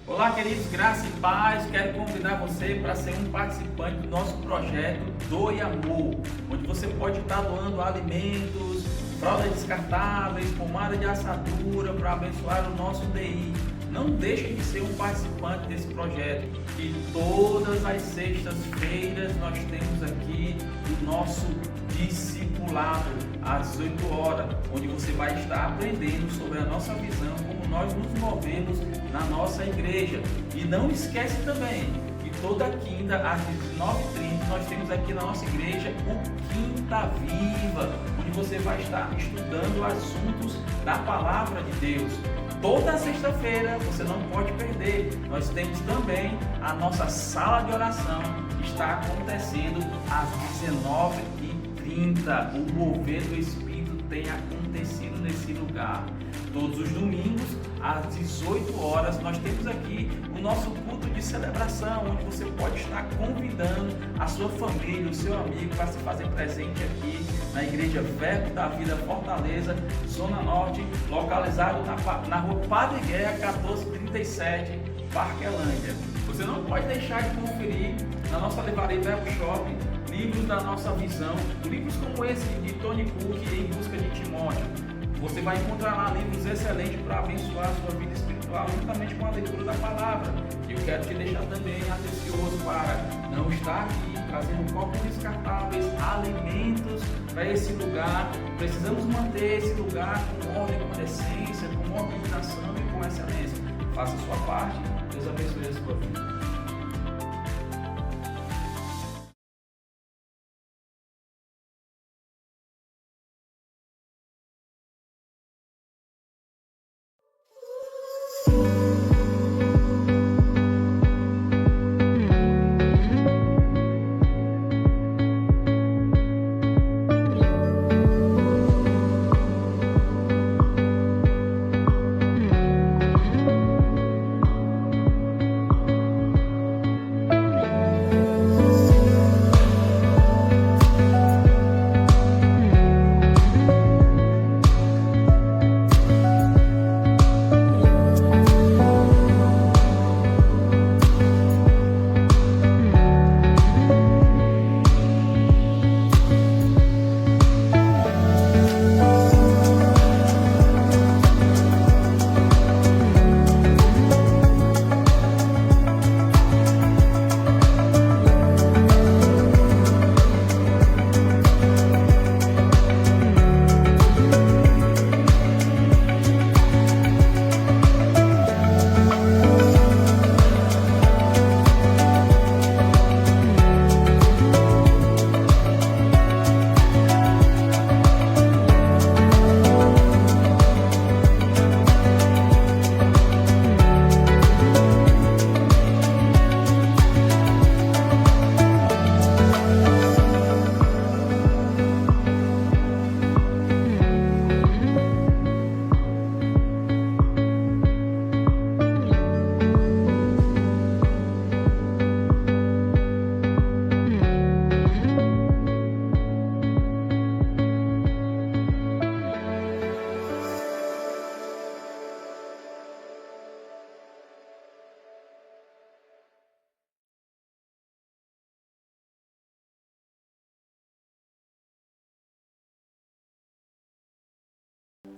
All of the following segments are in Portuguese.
Olá, queridos, graça e paz. Quero convidar você para ser um participante do nosso projeto Doe Amor, onde você pode estar doando alimentos, fraldas descartáveis, pomada de assadura para abençoar o nosso DI. Não deixe de ser um participante desse projeto. E todas as sextas-feiras nós temos aqui o nosso discipulado às 18 horas, onde você vai estar aprendendo sobre a nossa visão, como nós nos movemos na nossa igreja. E não esquece também que toda quinta às 19h30 nós temos aqui na nossa igreja o Quinta Viva, onde você vai estar estudando assuntos da Palavra de Deus. Toda sexta-feira você não pode perder. Nós temos também a nossa sala de oração, que está acontecendo às 19h30. O mover do Espírito tem acontecido nesse lugar. Todos os domingos, às 18 horas, nós temos aqui o nosso culto de celebração, onde você pode estar convidando a sua família, o seu amigo, para se fazer presente aqui na Igreja Verbo da Vida Fortaleza, Zona Norte, localizado na rua Padre Guerra, 1437, Parquelândia. Você não pode deixar de conferir na nossa livraria Verbo Shopping livros da nossa visão, livros como esse de Tony Cook, Em Busca de Timóteo. Você vai encontrar lá livros excelentes para abençoar a sua vida espiritual, juntamente com a leitura da palavra. E eu quero te deixar também atencioso para não estar aqui trazendo copos descartáveis, alimentos para esse lugar. Precisamos manter esse lugar com ordem, com decência, com organização e com excelência. Faça a sua parte, Deus abençoe a sua vida.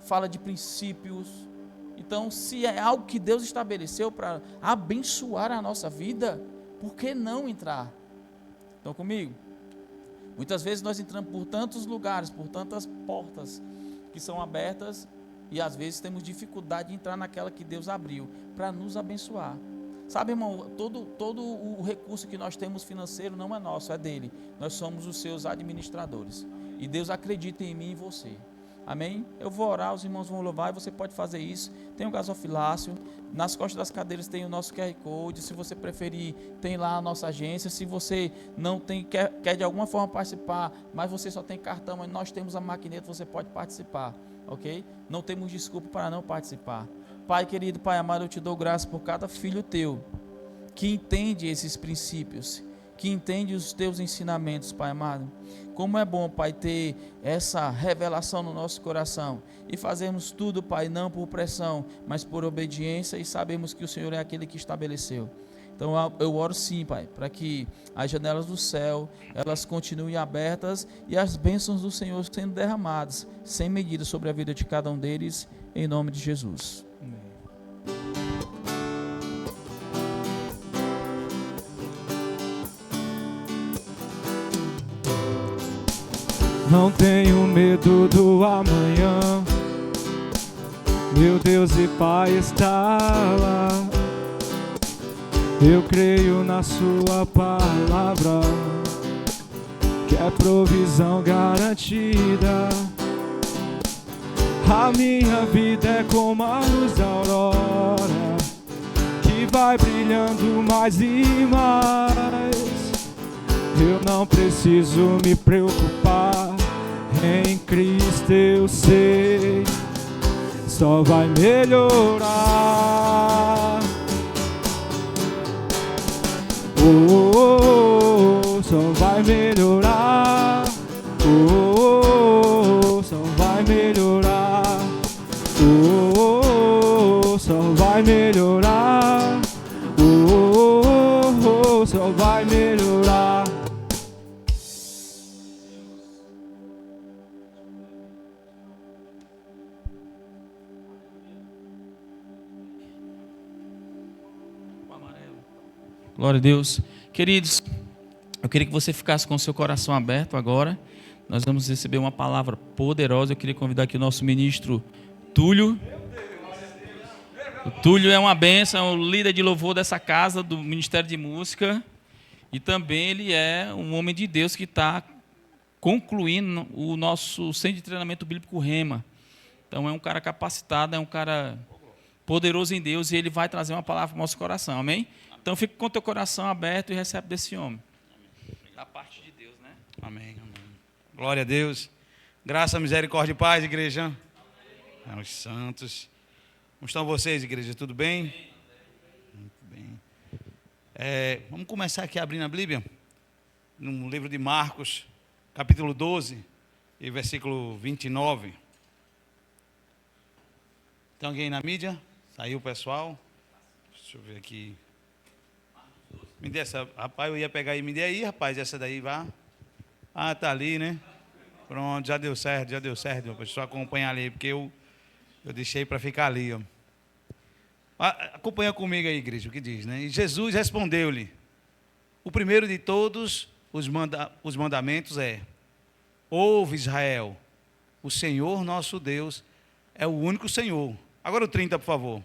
Fala de princípios. Então, se é algo que Deus estabeleceu para abençoar a nossa vida, por que não entrar? Estão comigo? Muitas vezes nós entramos por tantos lugares, por tantas portas que são abertas, e às vezes temos dificuldade de entrar naquela que Deus abriu para nos abençoar. Sabe, irmão, todo o recurso que nós temos financeiro não é nosso, é dele. Nós somos os seus administradores. E Deus acredita em mim e em você. Amém? Eu vou orar, os irmãos vão louvar e você pode fazer isso. Tem o gasofilácio, nas costas das cadeiras tem o nosso QR Code. Se você preferir, tem lá a nossa agência. Se você não tem, quer de alguma forma participar, mas você só tem cartão, mas nós temos a maquineta, você pode participar, ok? Não temos desculpa para não participar. Pai querido, Pai amado, eu te dou graça por cada filho teu que entende esses princípios, que entende os teus ensinamentos, Pai amado, Como é bom, Pai, ter essa revelação no nosso coração e fazermos tudo, Pai, não por pressão, mas por obediência, e sabemos que o Senhor é aquele que estabeleceu. Então eu oro sim, Pai, para que as janelas do céu, elas continuem abertas e as bênçãos do Senhor sendo derramadas, sem medida, sobre a vida de cada um deles, em nome de Jesus. Não tenho medo do amanhã, meu Deus e Pai está lá. Eu creio na sua palavra, que é provisão garantida. A minha vida é como a luz da aurora, que vai brilhando mais e mais. Eu não preciso me preocupar, em Cristo eu sei, só vai melhorar. Só vai melhorar. Só vai melhorar. Só vai melhorar. Só vai melhorar. Glória a Deus. Queridos, eu queria que você ficasse com o seu coração aberto agora. Nós vamos receber uma palavra poderosa. Eu queria convidar aqui o nosso ministro Túlio. O Túlio é uma bênção, é o líder de louvor dessa casa, do Ministério de Música. E também ele é um homem de Deus que está concluindo o nosso centro de treinamento bíblico Rema. Então é um cara capacitado, é um cara poderoso em Deus, e ele vai trazer uma palavra para o nosso coração, amém? Então fica com o teu coração aberto e recebe desse homem. Da parte de Deus, né? Amém, amém. Glória a Deus. Graça, misericórdia e paz, igreja. Amém. Os santos. Como estão vocês, igreja? Tudo bem? Muito bem. Vamos começar aqui abrindo a Bíblia, no livro de Marcos, capítulo 12, e versículo 29. Tem alguém na mídia? Saiu o pessoal? Deixa eu ver aqui. Me dê essa, rapaz, eu ia pegar aí, me dê aí, rapaz, essa daí, vá. Ah, tá ali, né? Pronto, já deu certo, rapaz, só acompanhar ali, porque eu deixei para ficar ali, ó. Acompanha comigo aí, igreja, o que diz, né? E Jesus respondeu-lhe: o primeiro de todos os mandamentos é: ouve, Israel, o Senhor nosso Deus é o único Senhor. Agora o 30, por favor.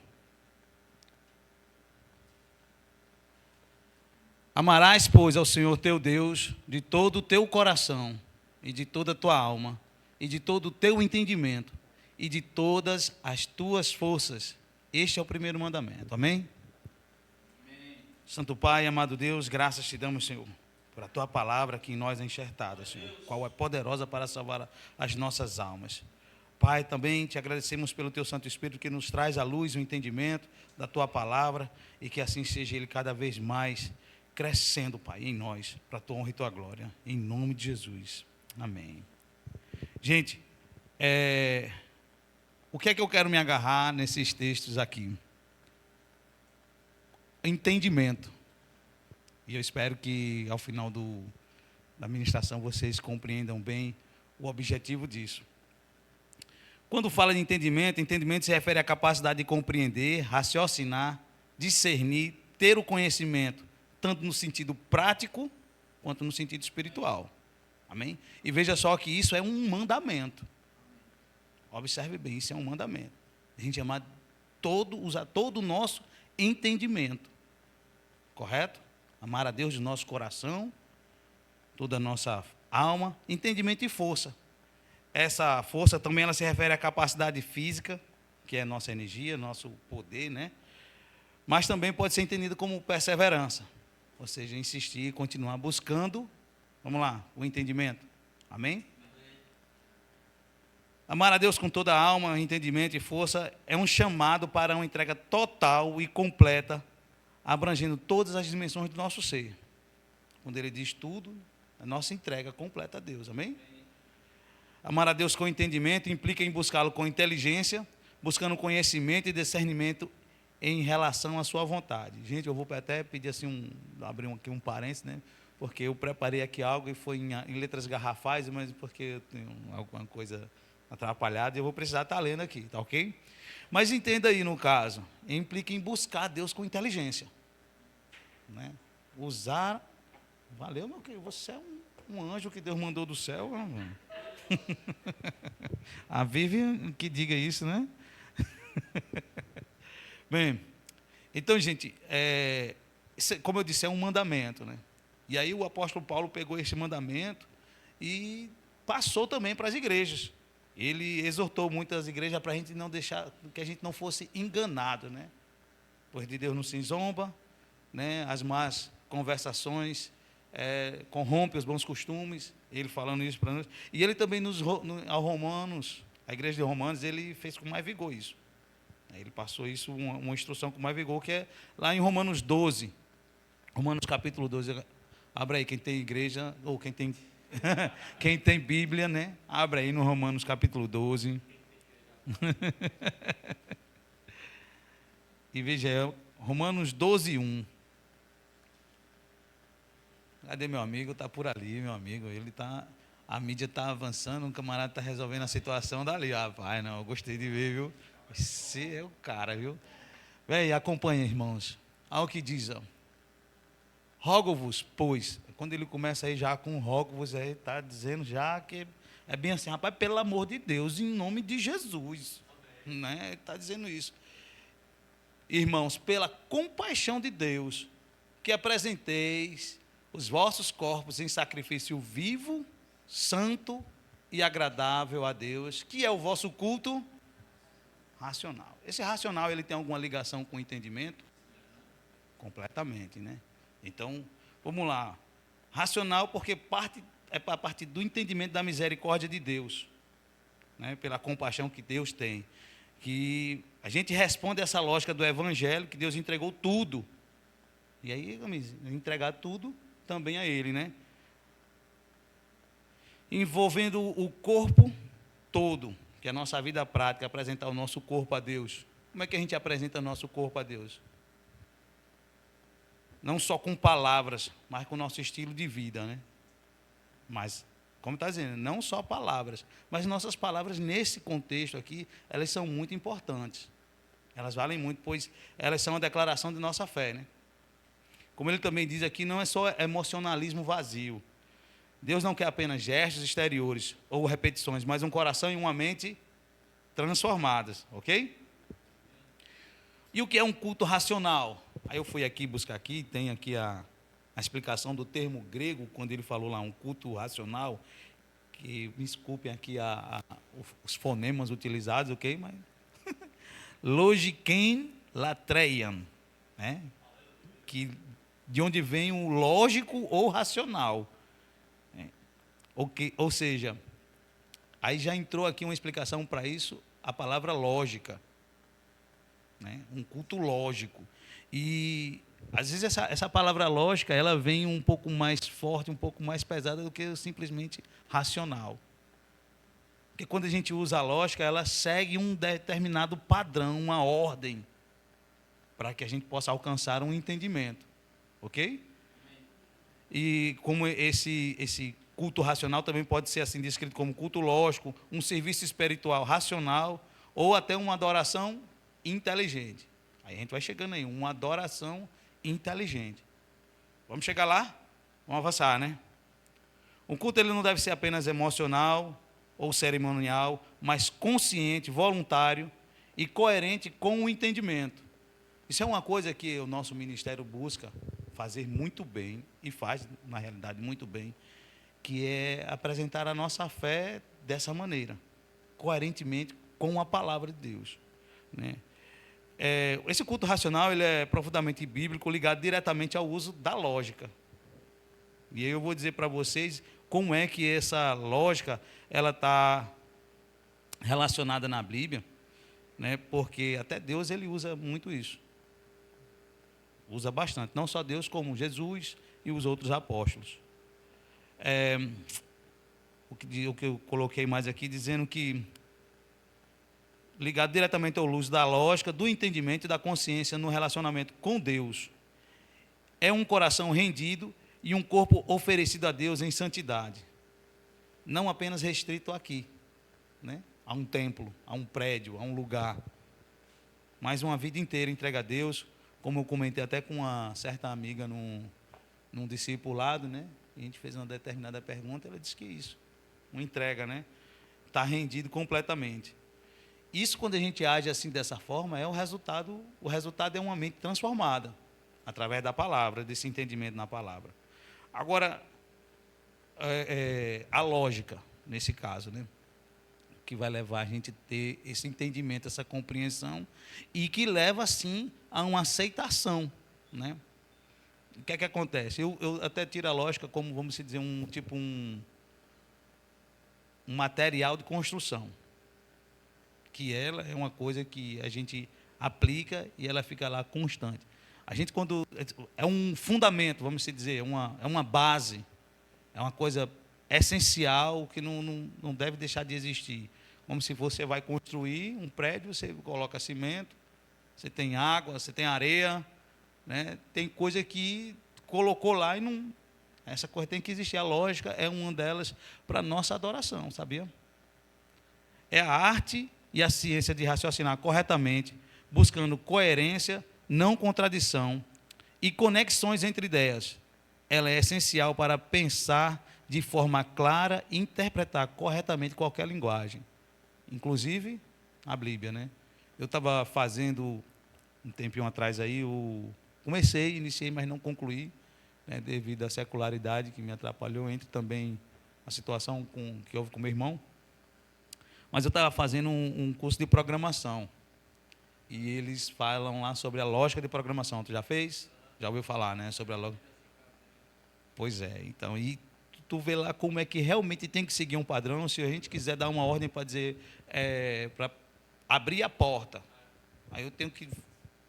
Amarás, pois, ao Senhor teu Deus de todo o teu coração, e de toda a tua alma, e de todo o teu entendimento, e de todas as tuas forças. Este é o primeiro mandamento. Amém? Amém. Santo Pai, amado Deus, graças te damos, Senhor, por a tua palavra que em nós é enxertada, Senhor, qual é poderosa para salvar as nossas almas. Pai, também te agradecemos pelo teu Santo Espírito que nos traz a luz e o entendimento da tua palavra, e que assim seja ele cada vez mais crescendo, Pai, em nós, para a tua honra e tua glória, em nome de Jesus. Amém. Gente, o que é que eu quero me agarrar nesses textos aqui? Entendimento. E eu espero que ao final da ministração vocês compreendam bem o objetivo disso. Quando fala de entendimento, entendimento se refere à capacidade de compreender, raciocinar, discernir, ter o conhecimento, tanto no sentido prático, quanto no sentido espiritual. Amém? E veja só que isso é um mandamento. Observe bem, isso é um mandamento. A gente usar todo o nosso entendimento. Correto? Amar a Deus de nosso coração, toda a nossa alma, entendimento e força. Essa força também ela se refere à capacidade física, que é nossa energia, nosso poder, né? Mas também pode ser entendida como perseverança. Ou seja, insistir e continuar buscando, vamos lá, o entendimento. Amém? Amar a Deus com toda a alma, entendimento e força é um chamado para uma entrega total e completa, abrangendo todas as dimensões do nosso ser. Quando ele diz tudo, A nossa entrega completa a Deus, amém? Amar a Deus com entendimento implica em buscá-lo com inteligência, buscando conhecimento e discernimento em relação à sua vontade. Gente, eu vou até pedir assim, abrir aqui um parênteses, né? Porque eu preparei aqui algo e foi em letras garrafais, mas porque eu tenho alguma coisa atrapalhada e eu vou precisar estar lendo aqui, tá ok? Mas entenda aí, no caso, implica em buscar Deus com inteligência, né? Usar, valeu, meu querido, você é um anjo que Deus mandou do céu, mano. A Vivi que diga isso, né? Bem, então, gente, como eu disse, é um mandamento, né? E aí o apóstolo Paulo pegou esse mandamento e passou também para as igrejas. Ele exortou muitas igrejas para a gente não deixar, que a gente não fosse enganado, né? Pois de Deus não se zomba, né? As más conversações corrompe os bons costumes. Ele falando isso para nós. E ele também ao Romanos, a igreja de Romanos, ele fez com mais vigor isso. Ele passou isso, uma instrução com mais vigor, que é lá em Romanos 12. Romanos capítulo 12. Abra aí, quem tem igreja, ou quem tem, quem tem Bíblia, né? Abra aí no Romanos capítulo 12. E veja, Romanos 12, 1. Cadê meu amigo? Está por ali, meu amigo. A mídia está avançando, o camarada está resolvendo a situação dali. Rapaz, não, eu gostei de ver, viu? Você é o cara, viu? Véi, acompanha, irmãos. Olha o que diz, ó. Rogo-vos, pois. Quando ele começa aí já com rogo-vos, aí está dizendo já que é bem assim, rapaz, pelo amor de Deus, em nome de Jesus. Né? Está dizendo isso. Irmãos, pela compaixão de Deus, que apresenteis os vossos corpos em sacrifício vivo, santo e agradável a Deus, que é o vosso culto racional. Esse racional, ele tem alguma ligação com o entendimento? Completamente, né? Então, vamos lá. Racional porque é a partir do entendimento da misericórdia de Deus, né? Pela compaixão que Deus tem. Que a gente responde a essa lógica do Evangelho, que Deus entregou tudo. E aí, entregar tudo também a Ele, né? Envolvendo o corpo todo, que é a nossa vida prática, apresentar o nosso corpo a Deus. Como é que a gente apresenta o nosso corpo a Deus? Não só com palavras, mas com o nosso estilo de vida, né? Mas, como está dizendo, não só palavras, mas nossas palavras nesse contexto aqui, elas são muito importantes. Elas valem muito, pois elas são a declaração de nossa fé, né? Como ele também diz aqui, não é só emocionalismo vazio. Deus não quer apenas gestos exteriores ou repetições, mas um coração e uma mente transformadas, ok? E o que é um culto racional? Aí eu fui aqui buscar aqui, tem aqui a explicação do termo grego, quando ele falou lá, um culto racional, que, me desculpem aqui os fonemas utilizados, ok? Mas logiken latreian, né? De onde vem o lógico ou racional. Ou seja, aí já entrou aqui uma explicação para isso, a palavra lógica, né? Um culto lógico. E às vezes essa palavra lógica, ela vem um pouco mais forte, um pouco mais pesada do que simplesmente racional. Porque quando a gente usa a lógica, ela segue um determinado padrão, uma ordem, para que a gente possa alcançar um entendimento. Ok? E como esse culto racional também pode ser assim descrito como culto lógico, um serviço espiritual racional, ou até uma adoração inteligente. Aí a gente vai chegando aí, uma adoração inteligente. Vamos chegar lá? Vamos avançar, né? O culto ele não deve ser apenas emocional ou cerimonial, mas consciente, voluntário e coerente com o entendimento. Isso é uma coisa que o nosso ministério busca fazer muito bem, e faz, na realidade, muito bem, que é apresentar a nossa fé dessa maneira, coerentemente com a palavra de Deus, né? Esse culto racional ele é profundamente bíblico, ligado diretamente ao uso da lógica. E aí eu vou dizer para vocês como é que essa lógica ela está relacionada na Bíblia, né? Porque até Deus ele usa muito isso. Usa bastante, não só Deus, como Jesus e os outros apóstolos. o que eu coloquei mais aqui, dizendo que, ligado diretamente ao luz da lógica, do entendimento e da consciência no relacionamento com Deus, é um coração rendido e um corpo oferecido a Deus em santidade, não apenas restrito aqui, né? A um templo, a um prédio, a um lugar, mas uma vida inteira entregue a Deus, como eu comentei até com uma certa amiga num discipulado, né? E a gente fez uma determinada pergunta, ela disse que isso, uma entrega, né? Está rendido completamente. Isso, quando a gente age assim dessa forma, é o resultado é uma mente transformada, através da palavra, desse entendimento na palavra. Agora, a lógica, nesse caso, né? Que vai levar a gente a ter esse entendimento, essa compreensão, e que leva, sim, a uma aceitação, né? O que é que acontece? Eu até tiro a lógica como, vamos dizer, um material de construção, que ela é uma coisa que a gente aplica e ela fica lá constante. A gente, quando é um fundamento, vamos dizer, é uma base, é uma coisa essencial que não deve deixar de existir. Como se você vai construir um prédio, você coloca cimento, você tem água, você tem areia, né? Tem coisa que colocou lá e não... Essa coisa tem que existir. A lógica é uma delas para a nossa adoração, sabia? É a arte e a ciência de raciocinar corretamente, buscando coerência, não contradição e conexões entre ideias. Ela é essencial para pensar de forma clara e interpretar corretamente qualquer linguagem, inclusive a Bíblia, né? Eu estava fazendo um tempinho atrás aí, iniciei, mas não concluí, né, devido à secularidade que me atrapalhou, entre também a situação que houve com meu irmão. Mas eu estava fazendo um curso de programação, e eles falam lá sobre a lógica de programação. Tu já fez? Já ouviu falar, né, sobre a lógica? Pois é, então, e tu vê lá como é que realmente tem que seguir um padrão. Se a gente quiser dar uma ordem para dizer, para abrir a porta, aí eu tenho que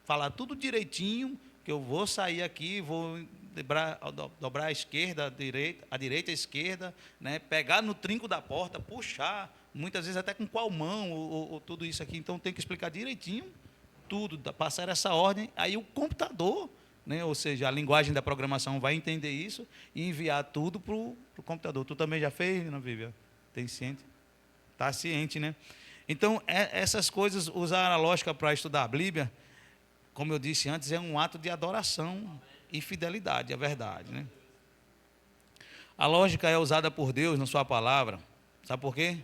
falar tudo direitinho, que eu vou sair aqui, vou dobrar a esquerda, a direita, a esquerda, né, pegar no trinco da porta, puxar, muitas vezes até com qual mão, ou tudo isso aqui. Então tem que explicar direitinho tudo, passar essa ordem, aí o computador, né, ou seja, a linguagem da programação vai entender isso e enviar tudo para o computador. Tu também já fez, não, Vivian? Tem ciente? Está ciente, né? Então, essas coisas, usar a lógica para estudar a Bíblia, como eu disse antes, é um ato de adoração e fidelidade à verdade, né? A lógica é usada por Deus na sua palavra. Sabe por quê?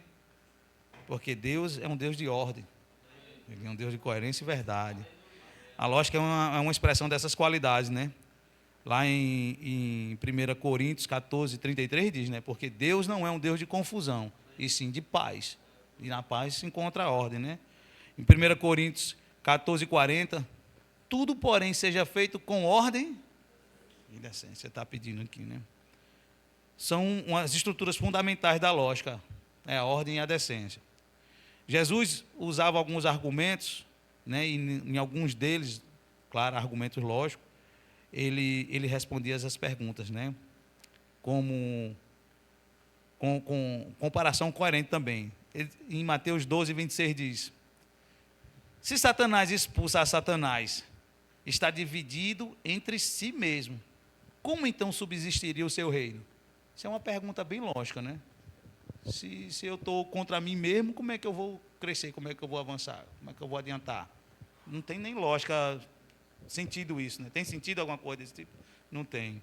Porque Deus é um Deus de ordem. Ele é um Deus de coerência e verdade. A lógica é uma expressão dessas qualidades, né? Lá em 1 Coríntios 14, 33 diz, né? Porque Deus não é um Deus de confusão, e sim de paz. E na paz se encontra a ordem, né? Em 1 Coríntios 14, 40, tudo, porém, seja feito com ordem e decência. Você está pedindo aqui, né? São as estruturas fundamentais da lógica, a ordem e a decência. Jesus usava alguns argumentos, né, e em alguns deles, claro, argumentos lógicos, ele respondia essas perguntas, né, com comparação coerente também. Em Mateus 12, 26 diz: se Satanás expulsar Satanás, está dividido entre si mesmo, como então subsistiria o seu reino? Isso é uma pergunta bem lógica, né? Se eu estou contra mim mesmo, como é que eu vou crescer? Como é que eu vou avançar? Como é que eu vou adiantar? Não tem nem lógica, sentido isso, né? Tem sentido alguma coisa desse tipo? Não tem.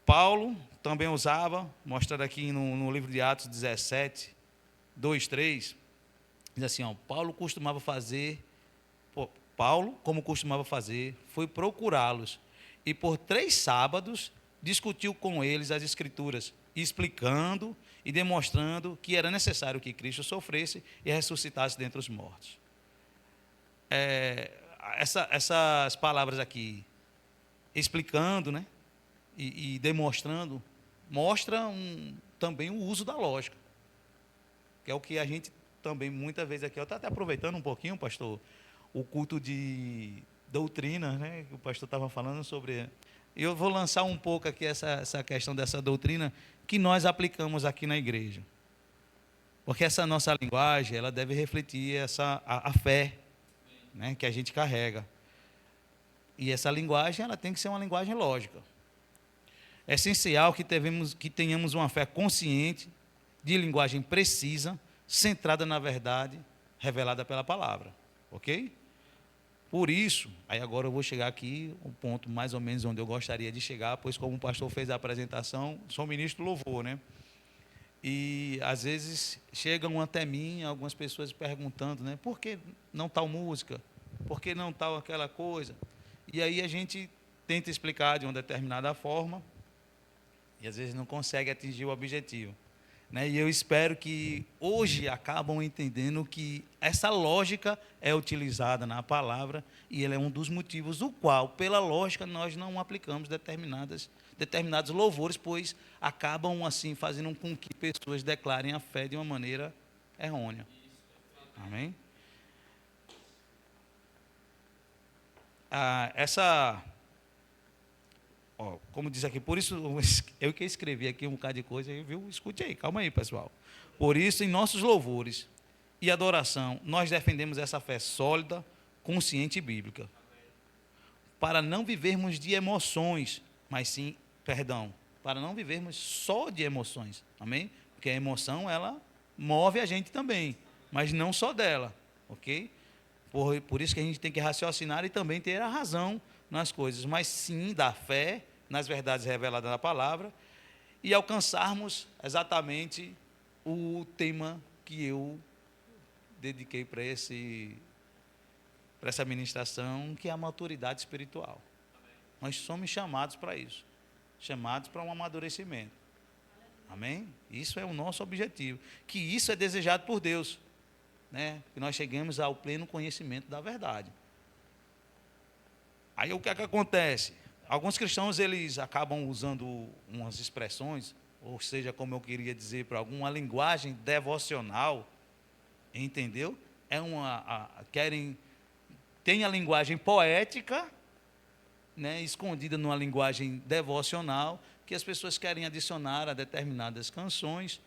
Paulo também usava, mostrado aqui no livro de Atos 17, 2, 3, diz assim, ó, Paulo, como costumava fazer, foi procurá-los, e por 3 sábados discutiu com eles as Escrituras, explicando e demonstrando que era necessário que Cristo sofresse e ressuscitasse dentre os mortos. Essas palavras aqui, explicando, né, e demonstrando, mostram também o uso da lógica, que é o que a gente também, muitas vezes aqui, eu estou até aproveitando um pouquinho, pastor, o culto de doutrina, né, que o pastor estava falando sobre eu vou lançar um pouco aqui essa questão dessa doutrina que nós aplicamos aqui na igreja. Porque essa nossa linguagem, ela deve refletir a fé, né, que a gente carrega. E essa linguagem, ela tem que ser uma linguagem lógica. É essencial que tenhamos uma fé consciente, de linguagem precisa, centrada na verdade, revelada pela palavra. Ok? Por isso, aí agora eu vou chegar aqui, um ponto mais ou menos onde eu gostaria de chegar, pois como o pastor fez a apresentação, sou ministro do louvor, né? E às vezes chegam até mim algumas pessoas perguntando, né? Por que não tal música? Por que não tal aquela coisa? E aí a gente tenta explicar de uma determinada forma e às vezes não consegue atingir o objetivo, né? E eu espero que hoje acabam entendendo que essa lógica é utilizada na palavra e ele é um dos motivos do qual, pela lógica, nós não aplicamos determinados louvores, pois acabam assim fazendo com que pessoas declarem a fé de uma maneira errônea. Amém? Como diz aqui, por isso, eu que escrevi aqui um bocado de coisa, viu? Escute aí, calma aí, pessoal. Por isso, em nossos louvores e adoração, nós defendemos essa fé sólida, consciente e bíblica. Para não vivermos de emoções, mas sim, para não vivermos só de emoções, amém? Porque a emoção, ela move a gente também, mas não só dela, ok? Por isso que a gente tem que raciocinar e também ter a razão nas coisas, mas sim da fé, nas verdades reveladas na palavra, e alcançarmos exatamente o tema que eu dediquei para essa ministração, que é a maturidade espiritual. Nós somos chamados para isso, chamados para um amadurecimento. Amém? Isso é o nosso objetivo, que isso é desejado por Deus, né? Que nós cheguemos ao pleno conhecimento da verdade. Aí o que é que acontece? Alguns cristãos, eles acabam usando umas expressões, ou seja, como eu queria dizer para alguma linguagem devocional, entendeu? Tem a linguagem poética, né, escondida numa linguagem devocional, que as pessoas querem adicionar a determinadas canções.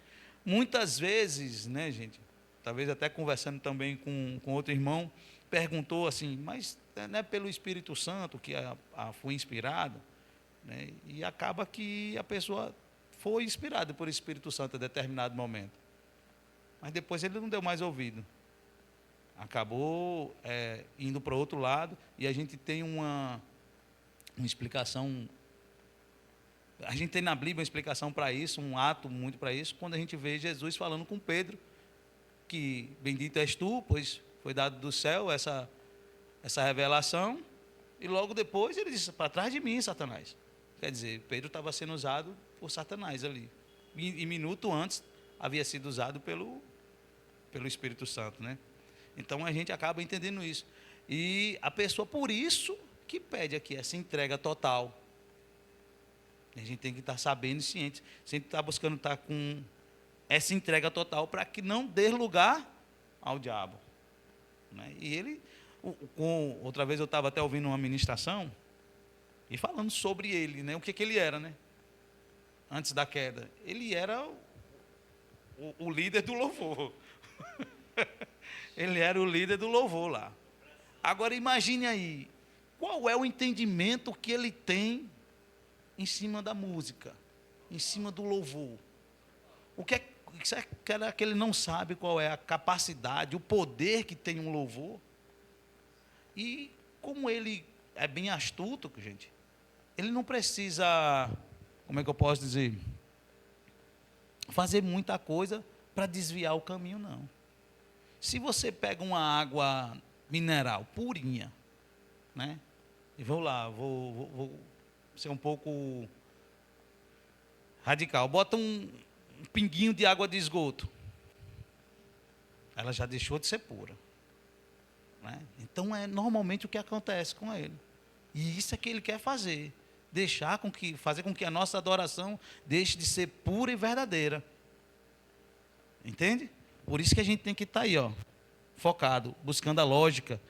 Muitas vezes, né, gente, talvez até conversando também com outro irmão, perguntou assim, mas não é pelo Espírito Santo que foi inspirado, né? E acaba que a pessoa foi inspirada por Espírito Santo em determinado momento, mas depois ele não deu mais ouvido, acabou indo para outro lado, e a gente tem uma explicação, a gente tem na Bíblia uma explicação para isso, um ato muito para isso, quando a gente vê Jesus falando com Pedro, que bendito és tu, pois foi dado do céu essa revelação, e logo depois ele disse, para trás de mim, Satanás. Quer dizer, Pedro estava sendo usado por Satanás ali, e minuto antes havia sido usado pelo Espírito Santo, né? Então a gente acaba entendendo isso, e a pessoa, por isso que pede aqui essa entrega total. A gente tem que estar sabendo e ciente, sempre estar buscando estar com essa entrega total, para que não dê lugar ao diabo, né? E ele, outra vez eu estava até ouvindo uma ministração, e falando sobre ele, né? O que ele era, né? Antes da queda, ele era o líder do louvor. Ele era o líder do louvor lá. Agora imagine aí, qual é o entendimento que ele tem em cima da música, em cima do louvor? Será que ele não sabe qual é a capacidade, o poder que tem um louvor? E como ele é bem astuto, gente, ele não precisa, como é que eu posso dizer, fazer muita coisa para desviar o caminho, não. Se você pega uma água mineral purinha, né? E vou ser um pouco radical, bota um pinguinho de água de esgoto, ela já deixou de ser pura, né? Então é normalmente o que acontece com ele, e isso é que ele quer fazer, fazer com que a nossa adoração deixe de ser pura e verdadeira, entende? Por isso que a gente tem que estar aí, focado, buscando a lógica,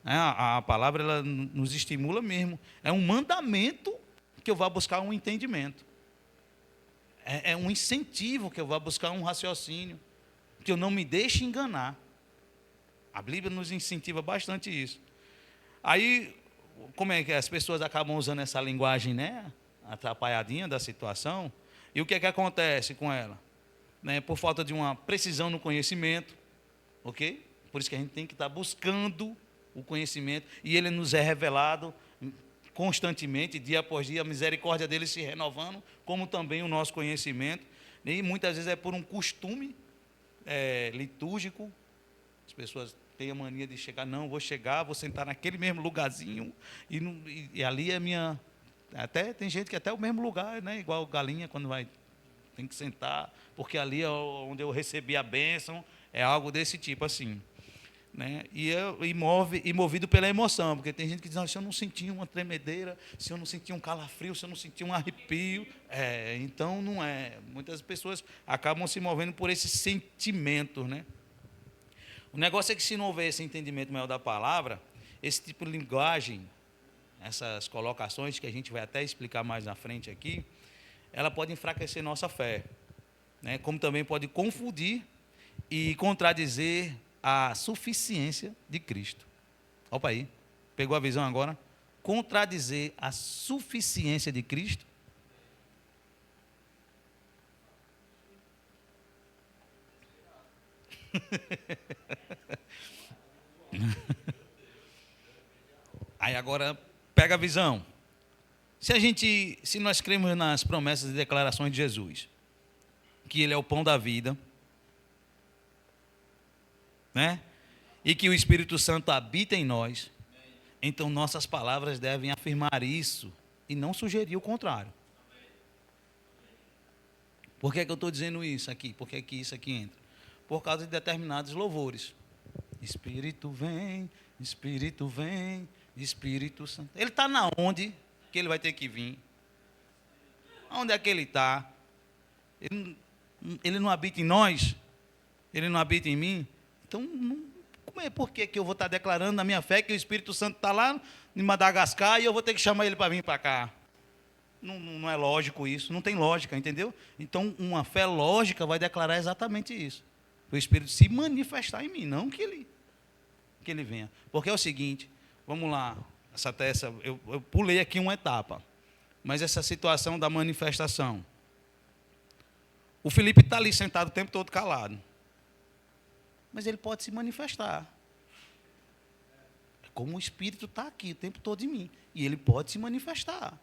né? A palavra, ela nos estimula mesmo, é um mandamento que eu vá buscar um entendimento. É um incentivo que eu vá buscar um raciocínio, que eu não me deixe enganar. A Bíblia nos incentiva bastante isso. Aí, como é que as pessoas acabam usando essa linguagem, né, atrapalhadinha da situação, e o que é que acontece com ela? Né, por falta de uma precisão no conhecimento, ok? Por isso que a gente tem que estar buscando o conhecimento, e ele nos é revelado constantemente, dia após dia, a misericórdia dele se renovando, como também o nosso conhecimento, e muitas vezes é por um costume litúrgico. As pessoas têm a mania de chegar, não, vou chegar, vou sentar naquele mesmo lugarzinho, e ali é minha... Até tem gente que até o mesmo lugar, né, igual galinha, quando vai, tem que sentar, porque ali é onde eu recebi a bênção, é algo desse tipo assim. Né? E movido pela emoção, porque tem gente que diz, se eu não sentir uma tremedeira, se eu não sentir um calafrio, se eu não sentir um arrepio, então não é. Muitas pessoas acabam se movendo por esse sentimento, né? O negócio é que se não houver esse entendimento maior da palavra, esse tipo de linguagem, essas colocações que a gente vai até explicar mais na frente aqui, ela pode enfraquecer nossa fé, né? Como também pode confundir e contradizer a suficiência de Cristo. Opa aí, pegou a visão agora? Contradizer a suficiência de Cristo. Aí agora, pega a visão. Se nós cremos nas promessas e declarações de Jesus, que Ele é o pão da vida, né? E que o Espírito Santo habita em nós, então nossas palavras devem afirmar isso e não sugerir o contrário. Por que é que eu estou dizendo isso aqui? Por que é que isso aqui entra? Por causa de determinados louvores. Espírito vem, Espírito Santo. Ele está na onde que ele vai ter que vir? Onde é que ele está? Ele não habita em nós? Ele não habita em mim? Então, por que eu vou estar declarando na minha fé que o Espírito Santo está lá em Madagascar e eu vou ter que chamar ele para vir para cá? Não é lógico isso, não tem lógica, entendeu? Então, uma fé lógica vai declarar exatamente isso. O Espírito se manifestar em mim, não que ele venha. Porque é o seguinte, vamos lá, eu pulei aqui uma etapa, mas essa situação da manifestação. O Felipe está ali sentado o tempo todo calado. Mas ele pode se manifestar. Como o Espírito está aqui o tempo todo em mim. E ele pode se manifestar.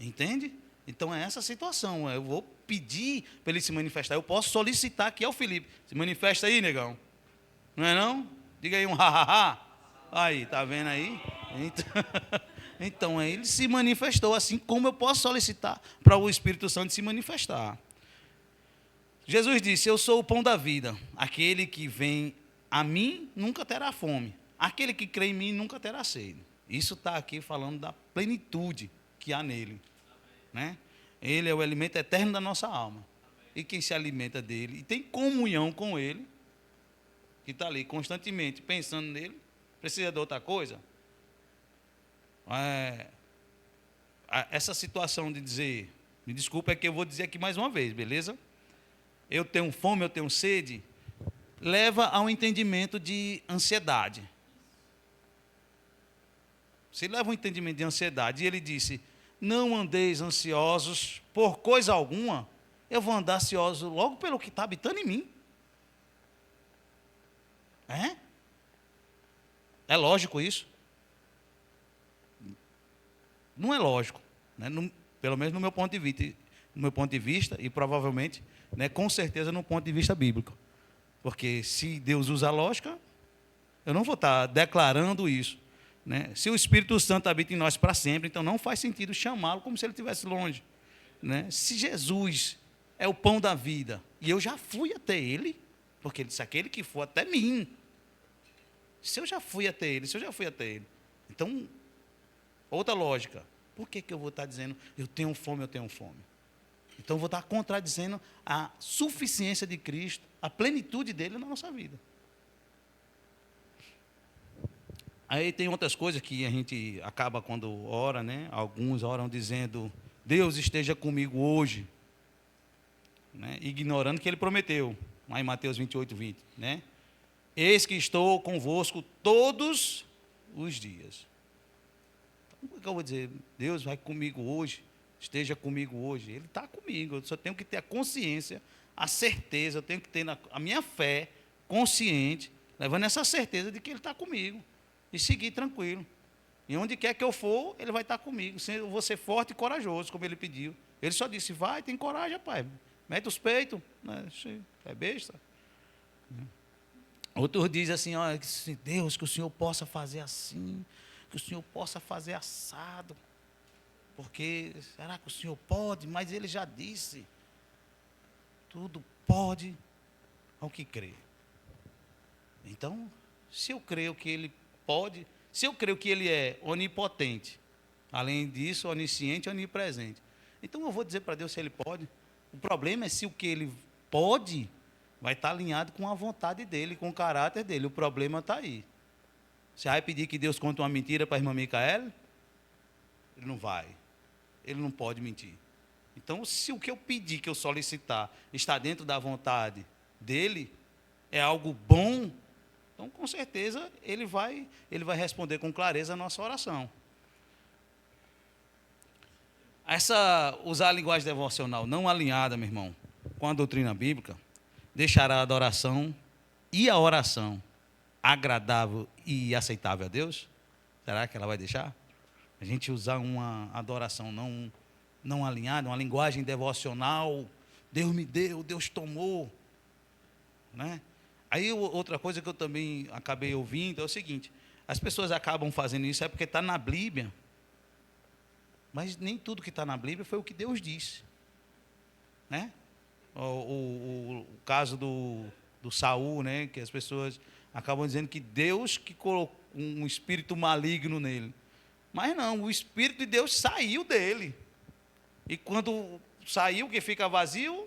Entende? Então é essa situação. Eu vou pedir para ele se manifestar. Eu posso solicitar aqui ao Felipe. Se manifesta aí, negão. Não é não? Diga aí um ha-ha-ha. Aí, tá vendo aí? Então ele se manifestou, assim como eu posso solicitar para o Espírito Santo se manifestar. Jesus disse, eu sou o pão da vida, aquele que vem a mim nunca terá fome, aquele que crê em mim nunca terá sede. Isso está aqui falando da plenitude que há nele. Né? Ele é o alimento eterno da nossa alma. E quem se alimenta dele e tem comunhão com ele, que está ali constantemente pensando nele, precisa de outra coisa? Essa situação de dizer, me desculpa, é que eu vou dizer aqui mais uma vez, beleza? Eu tenho fome, eu tenho sede, leva ao entendimento de ansiedade. Se leva ao entendimento de ansiedade, e ele disse, não andeis ansiosos por coisa alguma, eu vou andar ansioso logo pelo que está habitando em mim. É lógico isso? Não é lógico, né? Pelo menos no meu ponto de vista, e provavelmente, né, com certeza no ponto de vista bíblico. Porque se Deus usa a lógica, eu não vou estar declarando isso. Né? Se o Espírito Santo habita em nós para sempre, então não faz sentido chamá-lo como se ele estivesse longe. Né? Se Jesus é o pão da vida, e eu já fui até ele, porque ele disse, aquele que for até mim. Se eu já fui até ele, então, outra lógica, por que eu vou estar dizendo, eu tenho fome? Então, eu vou estar contradizendo a suficiência de Cristo, a plenitude dele na nossa vida. Aí tem outras coisas que a gente acaba quando ora, né? Alguns oram dizendo, Deus esteja comigo hoje, né? Ignorando que ele prometeu, lá em Mateus 28:20, né? Eis que estou convosco todos os dias. Então, como é que eu vou dizer, Deus vai comigo hoje, esteja comigo hoje? Ele está comigo, eu só tenho que ter a consciência, a certeza, eu tenho que ter a minha fé consciente, levando essa certeza de que Ele está comigo, e seguir tranquilo. E onde quer que eu for, Ele vai estar comigo. Eu vou ser forte e corajoso, como Ele pediu. Ele só disse, vai, tem coragem, pai, mete os peitos, né? É besta. Outros dizem assim, olha, Deus, que o Senhor possa fazer assim, que o Senhor possa fazer assado, porque será que o Senhor pode? Mas Ele já disse, tudo pode ao que crê. Então, se eu creio que Ele pode, se eu creio que Ele é onipotente, além disso, onisciente e onipresente, então eu vou dizer para Deus se Ele pode. O problema é se o que Ele pode vai estar alinhado com a vontade dEle, com o caráter dEle. O problema está aí. Você vai pedir que Deus conte uma mentira para a irmã Micaela? Ele não vai. Ele não pode mentir. Então, se o que eu pedir, que eu solicitar, está dentro da vontade dEle, é algo bom, então, com certeza, Ele vai responder com clareza a nossa oração. Usar a linguagem devocional não alinhada, meu irmão, com a doutrina bíblica, deixará a adoração e a oração agradável e aceitável a Deus? Será que ela vai deixar? A gente usar uma adoração não alinhada, uma linguagem devocional, Deus me deu, Deus tomou, né? Aí outra coisa que eu também acabei ouvindo é o seguinte, as pessoas acabam fazendo isso porque está na Bíblia, mas nem tudo que está na Bíblia foi o que Deus disse, né? O caso do Saul, né, que as pessoas acabam dizendo que Deus que colocou um espírito maligno nele. Mas não, o espírito de Deus saiu dele. E quando saiu, que fica vazio,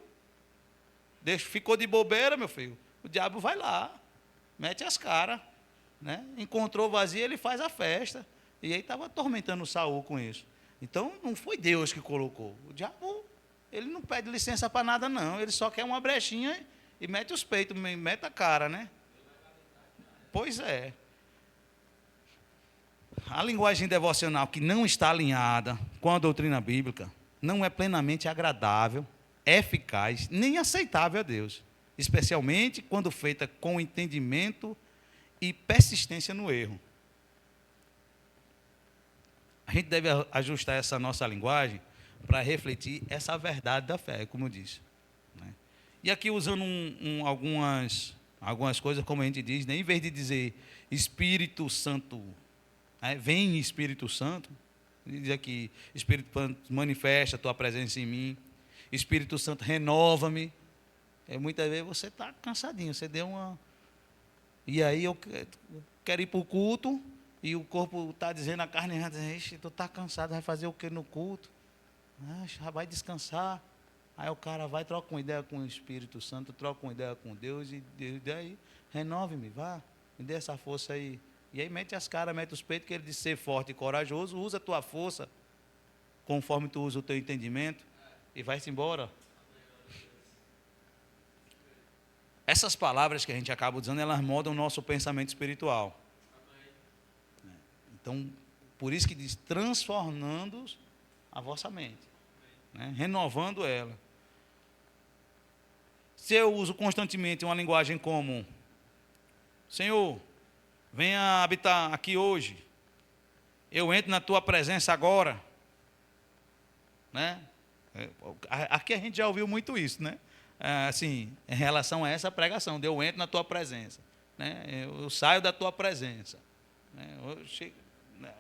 ficou de bobeira, meu filho, o diabo vai lá, mete as caras, né? Encontrou vazio, ele faz a festa. E aí estava atormentando o Saul com isso. Então, não foi Deus que colocou. O diabo, ele não pede licença para nada, não. Ele só quer uma brechinha e mete os peitos, mete a cara, né? Pois é. A linguagem devocional que não está alinhada com a doutrina bíblica não é plenamente agradável, eficaz, nem aceitável a Deus, especialmente quando feita com entendimento e persistência no erro. A gente deve ajustar essa nossa linguagem para refletir essa verdade da fé, como eu disse, né? E aqui usando algumas coisas, como a gente diz, né? Em vez de dizer Espírito Santo, né? Vem Espírito Santo, diz aqui, Espírito Santo manifesta a tua presença em mim, Espírito Santo renova-me. Muitas vezes você está cansadinho, você deu uma... E aí eu quero ir para o culto, e o corpo está dizendo, a carne está dizendo, tu está cansado, vai fazer o que no culto? Já vai descansar. Aí o cara vai, troca uma ideia com o Espírito Santo, troca uma ideia com Deus, e daí, renove-me, vá, me dê essa força aí. E aí mete as caras, mete os peitos, que ele diz ser forte e corajoso, usa a tua força, conforme tu usa o teu entendimento, e vai-se embora. Essas palavras que a gente acaba usando, elas moldam o nosso pensamento espiritual. Então, por isso que diz, transformando a vossa mente, né? Renovando ela. Se eu uso constantemente uma linguagem como, Senhor, venha habitar aqui hoje, eu entro na tua presença agora, né? Aqui a gente já ouviu muito isso, né? Assim, em relação a essa pregação, eu entro na tua presença, né? Eu saio da tua presença, né? Eu chego, né?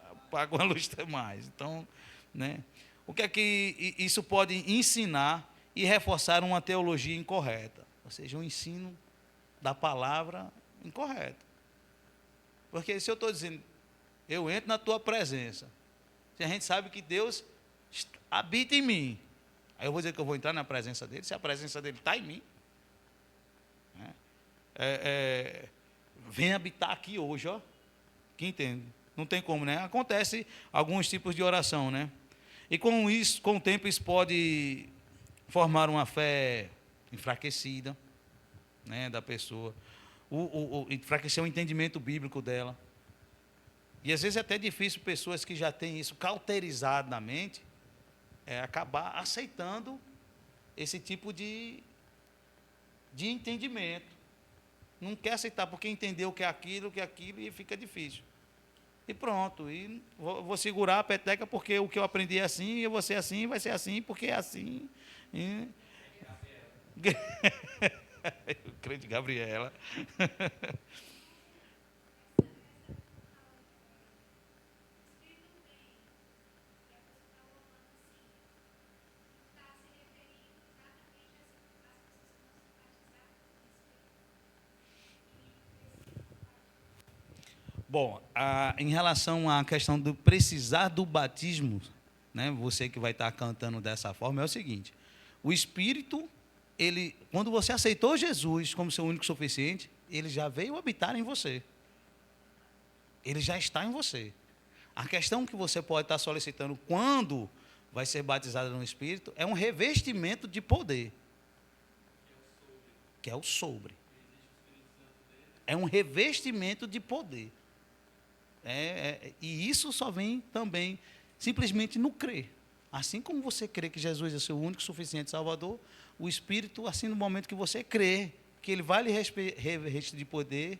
Apago a luz até mais. Então, né? O que é que isso pode ensinar e reforçar uma teologia incorreta? Ou seja, um ensino da palavra incorreta. Porque se eu estou dizendo, eu entro na tua presença, se a gente sabe que Deus habita em mim, aí eu vou dizer que eu vou entrar na presença dele, se a presença dele está em mim, né? Vem habitar aqui hoje, ó. que entende. Não tem como, né? Acontece alguns tipos de oração, né? E com isso, com o tempo, isso pode formar uma fé enfraquecida, né, da pessoa. Enfraquecer o entendimento bíblico dela. E às vezes é até difícil pessoas que já têm isso cauterizado na mente acabar aceitando esse tipo de entendimento. Não quer aceitar porque entendeu que é aquilo, e fica difícil. E pronto, e vou segurar a peteca porque o que eu aprendi é assim, eu vou ser assim, vai ser assim, porque é assim. E... o crente Gabriela. Bom, em relação à questão do precisar do batismo, né, você que vai estar cantando dessa forma, é o seguinte: o Espírito, quando você aceitou Jesus como seu único suficiente, ele já veio habitar em você. Ele já está em você. A questão que você pode estar solicitando quando vai ser batizado no Espírito é um revestimento de poder, que é o sobre. É um revestimento de poder. E isso só vem também simplesmente no crer. Assim como você crê que Jesus é seu único suficiente Salvador, o Espírito, assim no momento que você crê que Ele vai lhe revestir de poder.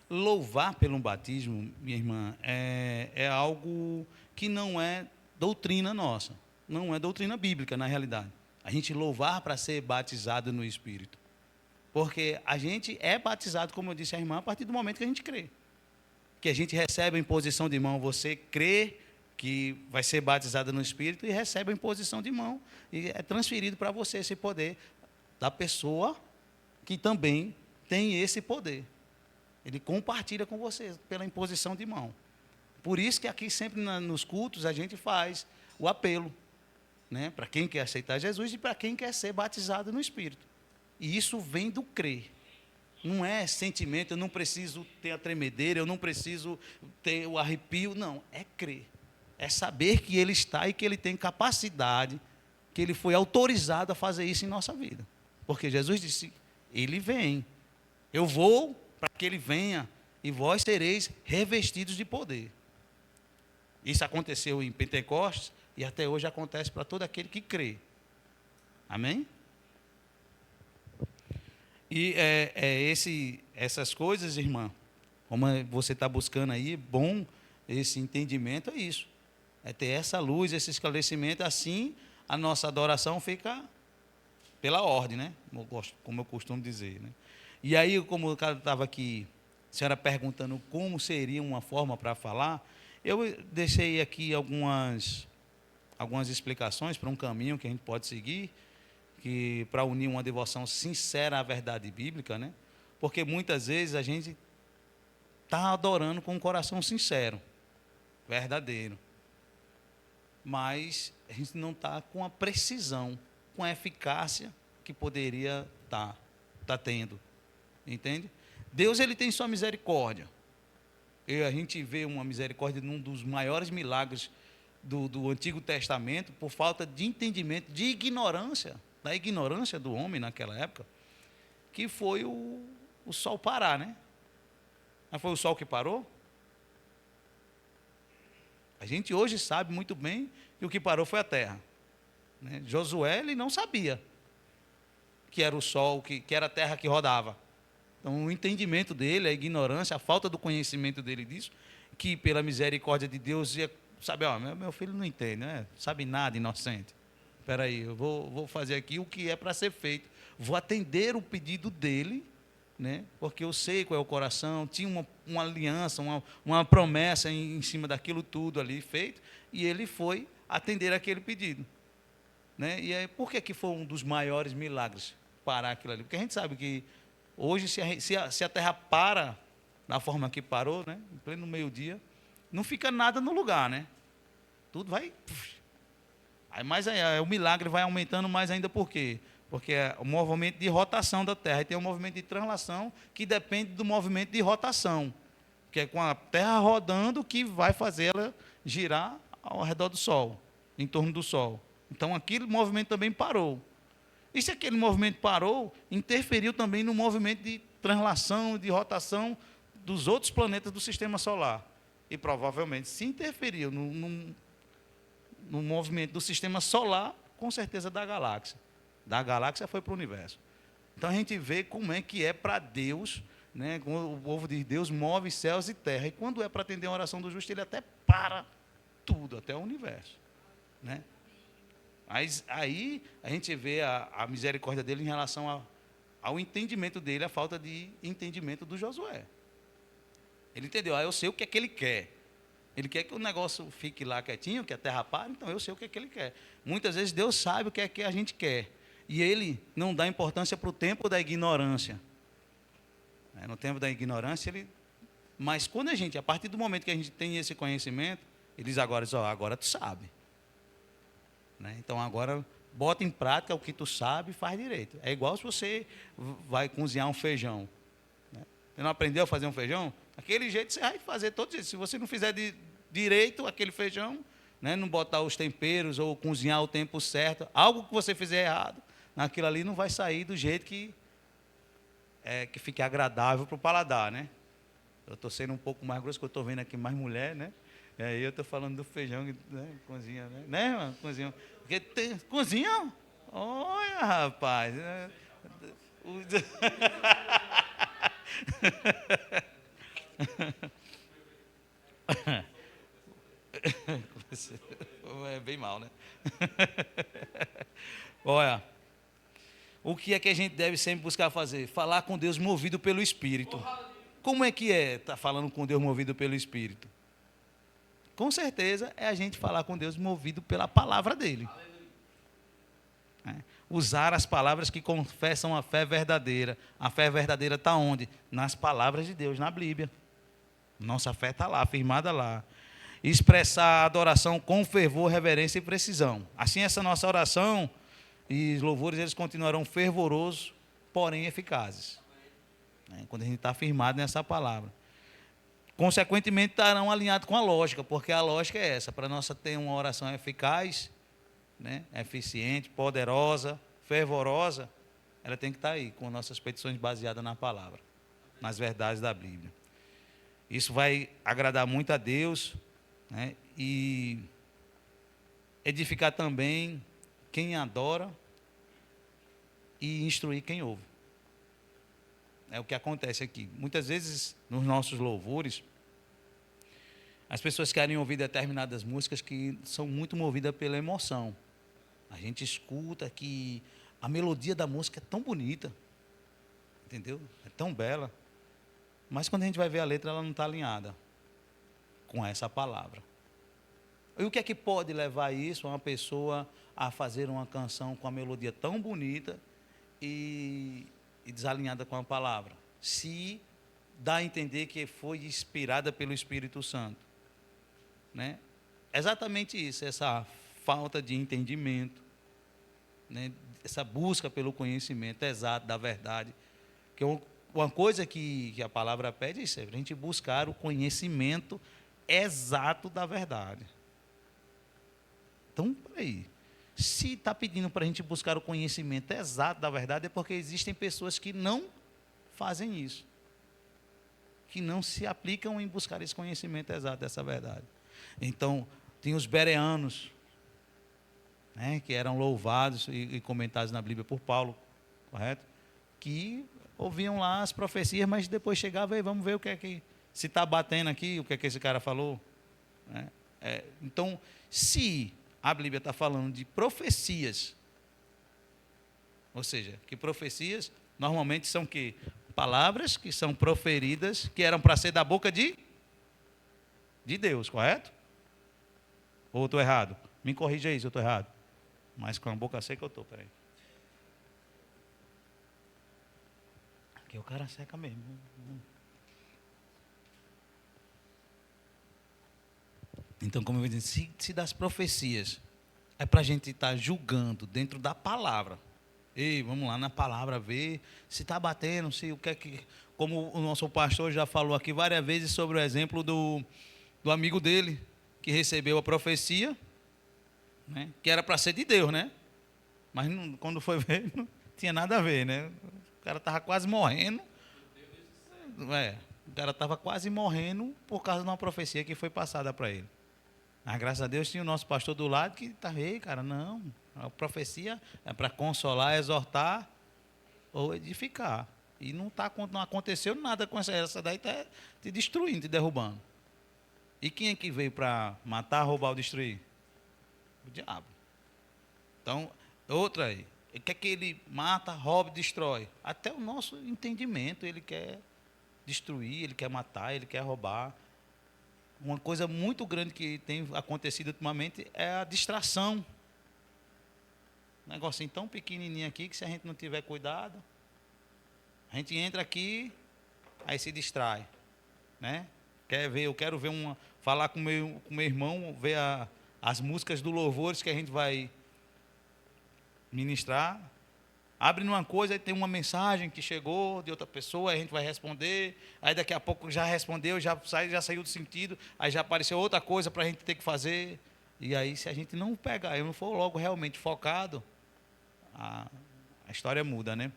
Louvar pelo batismo, minha irmã, é algo que não é doutrina nossa, não é doutrina bíblica, na realidade. A gente louvar para ser batizado no Espírito. Porque a gente é batizado, como eu disse à irmã, a partir do momento que a gente crê. Que a gente recebe a imposição de mão, você crê que vai ser batizado no Espírito e recebe a imposição de mão. E é transferido para você esse poder da pessoa que também tem esse poder. Ele compartilha com você pela imposição de mão. Por isso que aqui sempre nos cultos a gente faz o apelo, né, para quem quer aceitar Jesus e para quem quer ser batizado no Espírito. E isso vem do crer. Não é sentimento, eu não preciso ter a tremedeira, eu não preciso ter o arrepio. Não, é crer. É saber que Ele está e que Ele tem capacidade, que Ele foi autorizado a fazer isso em nossa vida. Porque Jesus disse, Ele vem. Eu vou para que Ele venha e vós sereis revestidos de poder. Isso aconteceu em Pentecostes e até hoje acontece para todo aquele que crê. Amém? E essas coisas, irmã, como você está buscando aí, bom esse entendimento, é isso. É ter essa luz, esse esclarecimento, assim a nossa adoração fica pela ordem, né? Como eu costumo dizer, né? E aí, como o cara estava aqui, a senhora perguntando como seria uma forma para falar, eu deixei aqui algumas explicações para um caminho que a gente pode seguir, que para unir uma devoção sincera à verdade bíblica, né? Porque muitas vezes a gente está adorando com um coração sincero, verdadeiro, mas a gente não está com a precisão, com a eficácia que poderia estar tendo. Entende? Deus, Ele tem sua misericórdia. E a gente vê uma misericórdia num dos maiores milagres do Antigo Testamento, por falta de entendimento, de ignorância, da ignorância do homem naquela época, que foi o sol parar, né? Mas foi o sol que parou? A gente hoje sabe muito bem que o que parou foi a terra, né? Josué, ele não sabia que era o sol, que era a terra que rodava. Então, o entendimento dele, a ignorância, a falta do conhecimento dele disso, que pela misericórdia de Deus ia sabe, ó, meu filho não entende, né? Sabe nada, inocente. Espera aí, eu vou fazer aqui o que é para ser feito. Vou atender o pedido dele, né? Porque eu sei qual é o coração, tinha uma aliança, uma promessa em cima daquilo tudo ali feito, e ele foi atender aquele pedido. Né? E aí, por que foi um dos maiores milagres parar aquilo ali? Porque a gente sabe que hoje, se a terra para da forma que parou, né? Em pleno meio-dia, não fica nada no lugar, né? Tudo vai... Aí mais aí, o milagre vai aumentando mais ainda, por quê? Porque é o movimento de rotação da Terra, e tem o movimento de translação que depende do movimento de rotação, que é com a Terra rodando que vai fazer ela girar ao redor do Sol, em torno do Sol. Então, aquele movimento também parou. E se aquele movimento parou, interferiu também no movimento de translação, de rotação dos outros planetas do Sistema Solar. E provavelmente, se interferiu no movimento do Sistema Solar, com certeza da galáxia. Da galáxia foi para o universo. Então, a gente vê como é que é para Deus, né? Como o povo de Deus move céus e terra. E quando é para atender a oração do justo, ele até para tudo, até o universo, né? Mas aí a gente vê a misericórdia dele em relação ao entendimento dele, a falta de entendimento do Josué. Ele entendeu, eu sei o que é que ele quer. Ele quer que o negócio fique lá quietinho, que a terra pare, então eu sei o que é que ele quer. Muitas vezes Deus sabe o que é que a gente quer. E ele não dá importância para o tempo da ignorância. No tempo da ignorância, mas quando a partir do momento que a gente tem esse conhecimento, ele diz agora tu sabe. Então agora bota em prática o que tu sabe e faz direito. É igual se você vai cozinhar um feijão. Você não aprendeu a fazer um feijão? Aquele jeito você vai fazer todo jeito. Se você não fizer direito aquele feijão, não botar os temperos ou cozinhar o tempo certo, algo que você fizer errado, naquilo ali não vai sair do jeito que fique agradável para o paladar, né? Eu estou sendo um pouco mais grosso, porque eu estou vendo aqui mais mulher, né? E aí eu estou falando do feijão, cozinha, né, mano? Cozinha. Porque cozinha? Olha, rapaz. É bem mal, né? Olha, o que é que a gente deve sempre buscar fazer? Falar com Deus movido pelo Espírito. Como é que estar falando com Deus movido pelo Espírito? Com certeza é a gente falar com Deus movido pela palavra dele. Usar as palavras que confessam a fé verdadeira. A fé verdadeira está onde? Nas palavras de Deus, na Bíblia. Nossa fé está lá, firmada lá. Expressar a adoração com fervor, reverência e precisão. Assim, essa nossa oração e os louvores, eles continuarão fervorosos, porém eficazes. Quando a gente está firmado nessa palavra. Consequentemente, estarão alinhados com a lógica, porque a lógica é essa: para nós ter uma oração eficaz, eficiente, poderosa, fervorosa, ela tem que estar aí, com nossas petições baseadas na palavra, nas verdades da Bíblia. Isso vai agradar muito a Deus, e edificar também quem adora e instruir quem ouve. É o que acontece aqui. Muitas vezes, nos nossos louvores, as pessoas querem ouvir determinadas músicas que são muito movidas pela emoção. A gente escuta que a melodia da música é tão bonita, entendeu? É tão bela. Mas quando a gente vai ver a letra, ela não está alinhada com essa palavra. E o que é que pode levar isso, uma pessoa a fazer uma canção com a melodia tão bonita e desalinhada com a palavra? Se dá a entender que foi inspirada pelo Espírito Santo. Exatamente isso, essa falta de entendimento, essa busca pelo conhecimento exato da verdade. Que uma coisa que a palavra pede é isso, a gente buscar o conhecimento exato da verdade. Então, peraí, se está pedindo para a gente buscar o conhecimento exato da verdade, é porque existem pessoas que não fazem isso, que não se aplicam em buscar esse conhecimento exato dessa verdade. Então, tem os bereanos, que eram louvados e comentados na Bíblia por Paulo, correto? Que ouviam lá as profecias, mas depois chegava e vamos ver o que é que se está batendo aqui, o que é que esse cara falou. Então, se a Bíblia está falando de profecias, ou seja, que profecias normalmente são que palavras que são proferidas, que eram para ser da boca de Deus, correto? Ou estou errado? Me corrija aí se eu estou errado. Mas com a boca seca eu estou, peraí. Aqui o cara seca mesmo. Então, como eu vou dizer, se das profecias é para a gente estar julgando dentro da palavra. Ei, vamos lá na palavra ver se está batendo, se o que é que... Como o nosso pastor já falou aqui várias vezes sobre o exemplo do amigo dele, que recebeu a profecia, né, que era para ser de Deus, né? Mas não, quando foi ver, não tinha nada a ver, né? O cara estava quase morrendo. O cara estava quase morrendo por causa de uma profecia que foi passada para ele. Mas graças a Deus tinha o nosso pastor do lado que estava, ei, cara, não, a profecia é para consolar, exortar ou edificar. E não aconteceu nada com essa daí, está te destruindo, te derrubando. E quem é que veio para matar, roubar ou destruir? O diabo. Então, outra aí, ele quer que ele mata, rouba e destrói. Até o nosso entendimento ele quer destruir, ele quer matar, ele quer roubar. Uma coisa muito grande que tem acontecido ultimamente é a distração. Um negocinho tão pequenininho aqui que se a gente não tiver cuidado, a gente entra aqui, aí se distrai, né? Eu quero ver falar com meu irmão, ver as músicas do louvores que a gente vai ministrar. Abre numa coisa, aí tem uma mensagem que chegou de outra pessoa, aí a gente vai responder, aí daqui a pouco já respondeu, já saiu do sentido, aí já apareceu outra coisa para a gente ter que fazer. E aí, se a gente não pegar, eu não for logo realmente focado, a história muda, né?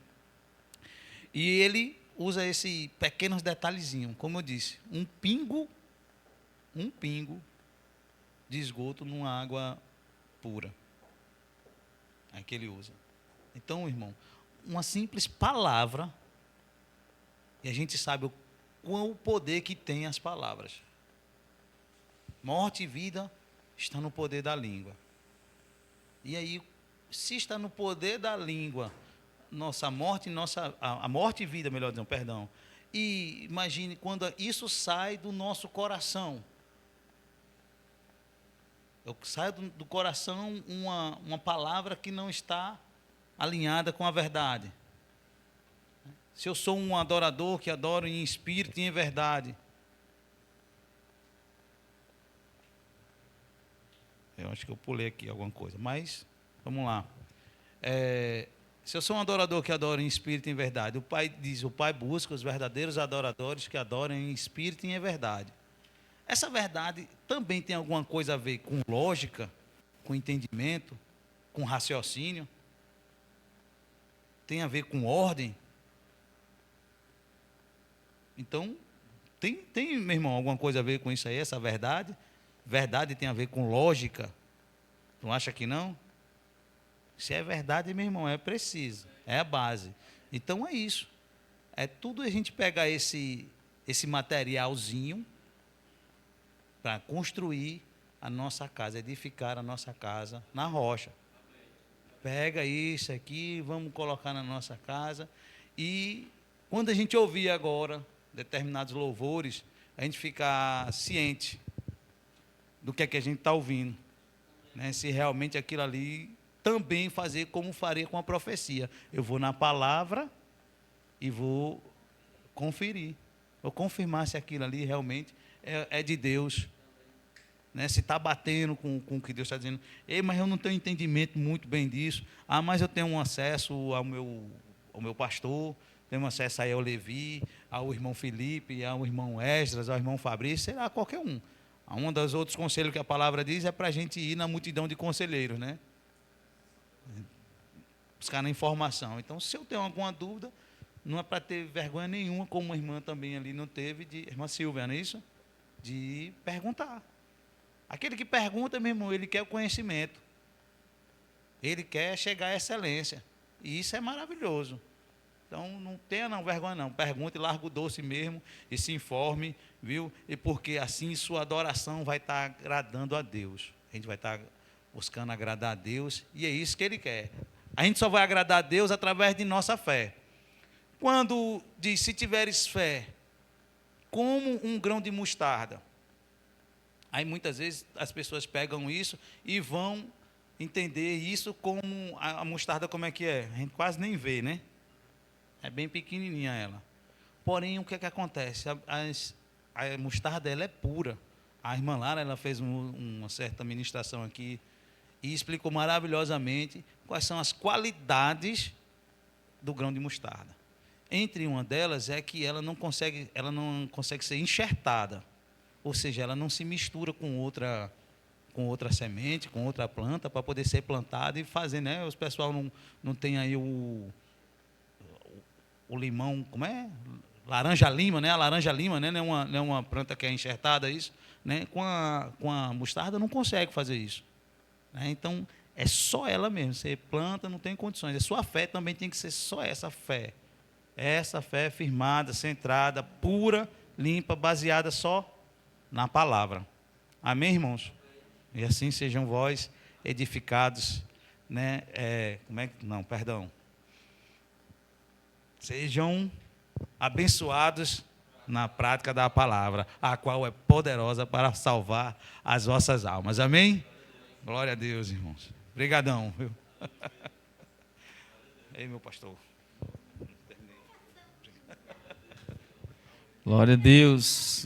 E ele usa esse pequenos detalhezinhos, como eu disse, um pingo de esgoto numa água pura. É que ele usa. Então, irmão, uma simples palavra, e a gente sabe o poder que tem as palavras. Morte e vida está no poder da língua. E aí, se está no poder da língua, a morte e vida, melhor dizendo, perdão. E imagine quando isso sai do nosso coração. Sai do coração uma palavra que não está alinhada com a verdade. Se eu sou um adorador que adoro em espírito e em verdade, eu acho que eu pulei aqui alguma coisa, mas vamos lá. Se eu sou um adorador que adora em espírito e em verdade, o Pai diz, o Pai busca os verdadeiros adoradores que adoram em espírito e em verdade. Essa verdade também tem alguma coisa a ver com lógica, com entendimento, com raciocínio? Tem a ver com ordem? Então, tem, meu irmão, alguma coisa a ver com isso aí, essa verdade? Verdade tem a ver com lógica? Tu acha que não? Se é verdade, meu irmão, é preciso, é a base. Então é isso. É tudo a gente pegar esse materialzinho para construir a nossa casa, edificar a nossa casa na rocha. Pega isso aqui, vamos colocar na nossa casa. E quando a gente ouvir agora determinados louvores, a gente ficar ciente do que é que a gente está ouvindo, né? Se realmente aquilo ali também fazer como faria com a profecia. Eu vou na palavra e vou conferir, vou confirmar se aquilo ali realmente é de Deus, né? Se está batendo com o que Deus está dizendo. Ei, mas eu não tenho entendimento muito bem disso. Ah, mas eu tenho um acesso ao meu pastor, tenho acesso aí ao Levi, ao irmão Felipe, ao irmão Esdras, ao irmão Fabrício, sei lá, qualquer um. Um dos outros conselhos que a palavra diz é para a gente ir na multidão de conselheiros, né? Buscar na informação. Então, se eu tenho alguma dúvida, não é para ter vergonha nenhuma, como a irmã também ali não teve, irmã Silvia, não é isso? De perguntar. Aquele que pergunta, meu irmão, ele quer o conhecimento. Ele quer chegar à excelência. E isso é maravilhoso. Então, não tenha vergonha não. Pergunte, larga o doce mesmo e se informe, viu? E porque assim sua adoração vai estar agradando a Deus. A gente vai estar buscando agradar a Deus e é isso que Ele quer. A gente só vai agradar a Deus através de nossa fé. Quando diz, se tiveres fé, como um grão de mostarda. Aí muitas vezes as pessoas pegam isso e vão entender isso como a mostarda como é que é. A gente quase nem vê, né? É bem pequenininha ela. Porém, o que é que acontece? A mostarda ela é pura. A irmã Lara, ela fez uma certa ministração aqui e explicou maravilhosamente quais são as qualidades do grão de mostarda. Entre uma delas é que ela não consegue ser enxertada, ou seja, ela não se mistura com outra semente, com outra planta, para poder ser plantada e fazer, né? Os pessoal não tem aí o limão, como é? Laranja-lima, né? A laranja-lima, né? Não é uma planta que é enxertada, isso, né? Com a mostarda não consegue fazer isso, né? Então, é só ela mesmo. Você planta, não tem condições. A sua fé também tem que ser só essa fé. Essa fé firmada, centrada, pura, limpa, baseada só na palavra. Amém, irmãos? E assim sejam vós edificados, né? Sejam abençoados na prática da palavra, a qual é poderosa para salvar as vossas almas. Amém? Glória a Deus, irmãos. Obrigadão, viu? Ei, meu pastor. Glória a Deus.